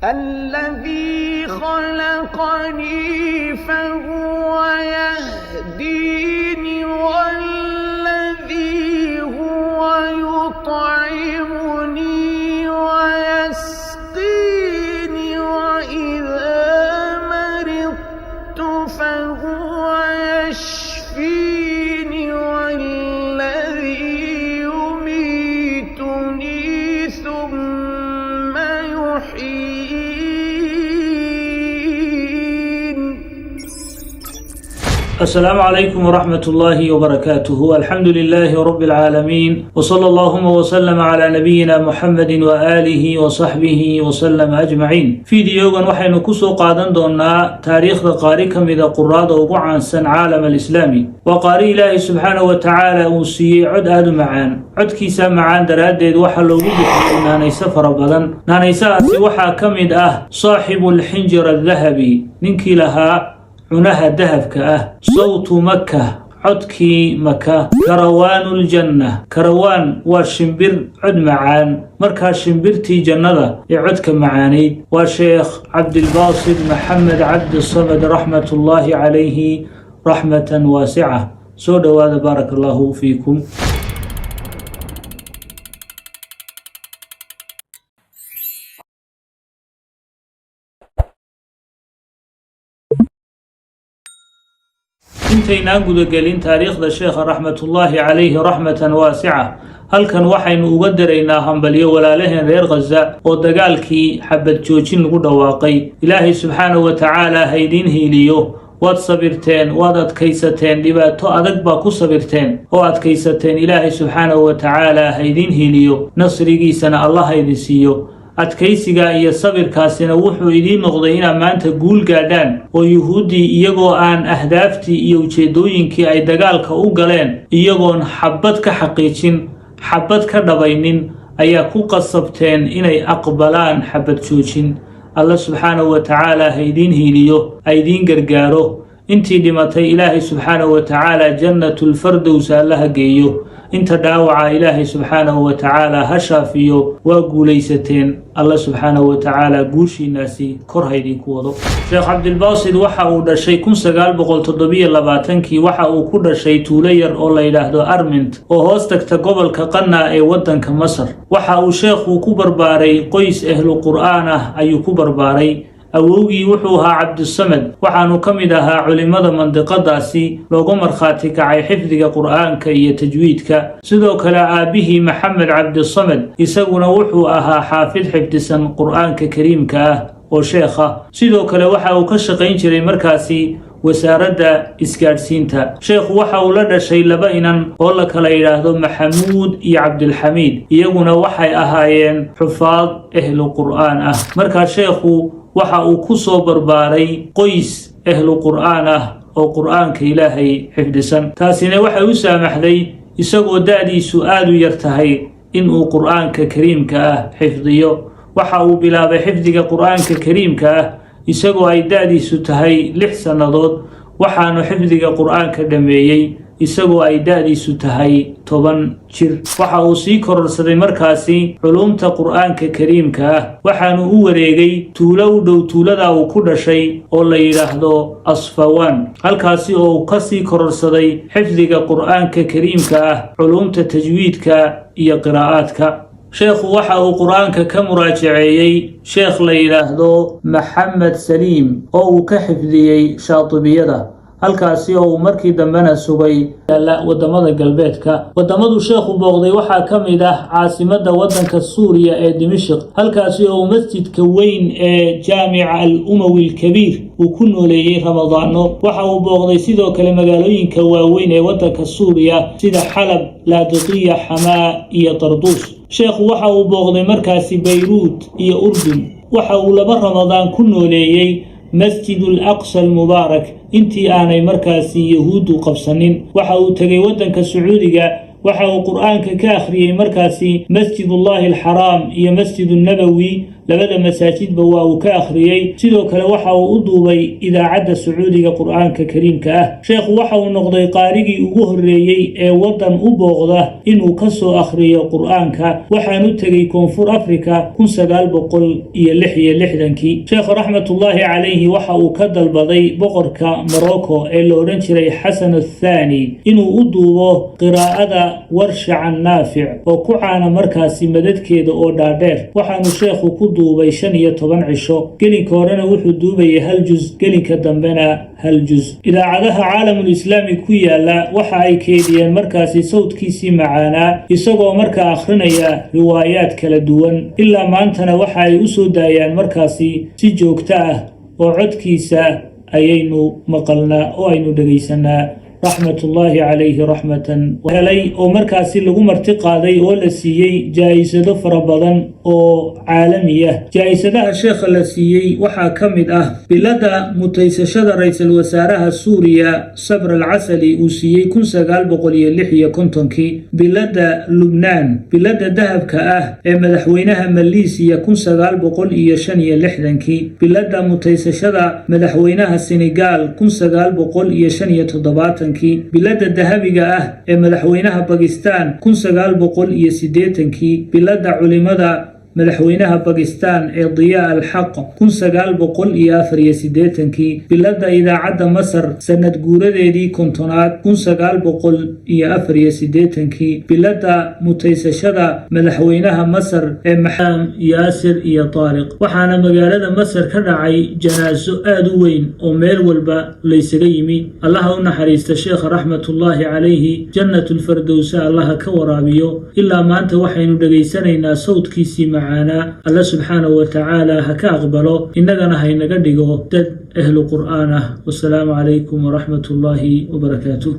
الذي خلقني فهو يهديني والذي هو يطعمني ويسقيني وإذا مرضت فهو يشفيني والذي يميتني ثم يحييني. السلام عليكم ورحمة الله وبركاته. الحمد لله رب العالمين، وصلى اللهم وسلم على نبينا محمد وآله وصحبه وسلم أجمعين. فيديوغان waxaynu ku soo qaadan doonaa taariikhda qaari kamida quraada ugu caansan caalam islaami. Waa qaari Ilaahay subhanahu wa ta'ala uu siiyay cod aad u macaan. Codkiisa macaan daraadeed waxa loogu bixiyay naanayso fara badan. Naanaysahaasi waxa kamid ah saaxibul xinjir al-dhahabi, ninkii lahaa cunaha dahabka ah. Sawtu Makkah, codkii Maka. Karawaanul Janna, karawaan waa shimbir cod macaan, markaa shimbirtii jannada ee codka macaanayd. Waa Sheekh Cabdilbaasid Maxamed Cabdisamad raxmatullaahi calayhi raxmatan waasica. Soo dhawaada, baarakallahu fiikum. intaynaan gudagelin taariikhda sheekha raxmatullaahi calayhi raxmatan waasica, halkan waxaynu uga daraynaa hambalyo walaalaheen reer Gaza oo dagaalkii xabad joojin lagu dhawaaqay. Ilaahay subxaanahu wa tacaala ha idiin hiiliyo. waad sabirteen, waad adkaysateen, dhibaato adag baa ku sabirteen oo adkaysateen. Ilaahay subxaanahu wa tacaala ha idiin hiiliyo, nasrigiisana Allah ha idin siiyo. adkaysiga iyo sabirkaasina wuxuu idiin noqday inaad maanta guul gaadhaan oo yuhuuddii iyagoo aan ahdaaftii iyo ujeedooyinkii ay dagaalka u galeen iyagoon xabad ka xaqiijin, xabad ka dhabaynin, ayaa ku qasabteen inay aqbalaan xabad joojin. Allah subxaanahu wa tacaala ha idiin hiiliyo, ha idiin gargaaro. intii dhimatay Ilaahay subxaanahu wa tacaala jannatul firdaws allaha geeyo. inta dhaawaca Ilaahay subxaanahu wa tacaala ha shaafiyo. waa guulaysateen. Allah subxaanahu wa tacaala guushiinaasi kor ha idinku wado. Sheekh Cabdilbaasid waxa uu dhashay 1927 waxa uu ku dhashay tuulo yar oo la yiraahdo Armint oo hoos tagta gobolka Qanna ee wadanka Masar. waxa uu sheekhu ku barbaaray qoys ahlu Qur'aan ah ayuu ku barbaaray. awowgii wuxuu ahaa Cabdisamad, waxaanu ka mid ahaa culimada mandiqadaasi loogu markhaati kacay xifdiga qur'aanka iyo tajwiidka. sidoo kale aabihii Maxamed Cabdisamad isaguna wuxuu ahaa xaafid xifdisan qur'aanka kariimka ah oo sheekha. sidoo kale waxa uu ka shaqayn jiray markaasi wasaaradda isgaadhsiinta. sheekhu waxa uu la dhashay laba inan oo la kala yiraahdo Maxamuud iyo Cabdilxamiid, iyaguna waxay ahaayeen xufaad ahlu qur'aan ah. markaa sheekhu waxa uu ku soo barbaaray qoys ahlu qur'aan ah oo qur'aanka Ilaahay xifdisan. taasina waxay u saamaxday isagoo da'diisu aad u yar tahay in uu qur'aanka kariimka ah xifdiyo. waxa uu bilaabay xifdiga qur'aanka kariimka ah isagoo ay da'diisu tahay 6 sannadood, waxaanu xifdiga qur'aanka dhameeyay isagoo ay da'diisu tahay 10 jir. waxa uu sii kororsaday markaasi culumta qur'aanka kariimka ah, waxaanu u wareegay tuulo u dhow tuulada uu ku dhashay oo la yiraahdo Asfawaan, halkaasi oo uu ka sii kororsaday xifdiga qur'aanka kariimka ah, culumta tajwiidka iyo qiraa'aadka. sheekhu waxa uu qur'aanka ka muraajaceeyay sheekh la yiraahdo Maxamed Saliim oo uu ka xifdiyay Shaatibiyada, halkaasi oo uu markii dambena sugay wadamada galbeedka. wadamadu sheekhu booqday waxaa ka mid ah caasimada wadanka Suuriya ee Dimashq, halkaasi oo masjidka weyn ee Jaamica al-Umawi al-Kabiir uu ku nooleeyay Ramadaano. waxa uu booqday sidoo kale magaalooyinka waaweyn ee wadanka Suuriya sida Xalab, Laadiqiya, Hamaa iyo Tartus. sheekhu waxa uu booqday markaasi Beirut iyo Urdun. waxa uu laba Ramadaan ku nooleeyay masjidul aqsa al-mubaarak intii aanay markaasi yahuudu qabsanin. waxa uu tagay wadanka Sacuudiga, waxa uu qur'aanka ka akhriyay markaasi masjidullahi al-xaraam iyo masjidun nabawi labada masaajidba waa uu ka akhriyey sidoo kale waxa uu u duubay idaacadda sacuudiga qur-aanka kariimka ah sheekhu waxa uu noqday qaarigii ugu horreeyey ee waddan u booqda inuu ka soo akhriyo qur-aanka waxaanu tegey koonfur afrika 1966 sheekhu raxmatullaahi calayhi waxa uu ka dalbaday boqorka morocco ee la odhan jiray xasan athaani inuu u duubo qiraa'ada warsha can naafic oo ku caana markaasi madadkeeda oo dhaadheer waxaanu sheekhu ku duubay 15 cisho gelinka horena wuxuu duubayay hal juz gelinka dambena hal juz idaacadaha caalamul islaami ku yaala waxa ay keediyeen markaasi sawdkiisii macaanaa isagoo markaa akhrinaya riwaayaad kala duwan ilaa maantana waxa ay u soo daayaan markaasi si joogto ah oo codkiisa ayaynu maqalnaa oo aynu dhegaysanaa raxmatullaahi calayhi raxmatan helay oo markaasi lagu marti qaaday oo la siiyey jaa-isado fara badan oo caalami ah jaa-isadaha sheekha la siiyey waxaa ka mid ah bilada mutaysashada ra-iisul wasaaraha suuriya sabr alcasali uu siiyey 1956 bilada lubnaan bilada dahabka ah ee madaxweynaha maleesiya 1965 bilada mutaysashada madaxweynaha senegaal 1975 bilada dahabiga ah ee madaxweynaha Pakistan 1980 bilada culimada madaxweynaha Pakistan ee Diyaa al-Haq 1984 bilada idaacadda Masar sanad guuradeedii kontonaad 1984 bilada mutaysashada madaxweynaha Masar ee Maxamed Yaasir iyo Taariq waxaana magaalada Masar ka dhacay janaaso aad u weyn oo meel walba la isaga yimi Allah u naxariista sheekh raxmatullaahi calayhi jannatul firdaws Allah ka waraabiyo ilaa maanta waxaynu dhageysanaynaa sawdkiisii معنا الله سبحانه وتعالى هكا أقبله إننا هاي نقدقه دد أهل القرآن والسلام عليكم ورحمة الله وبركاته.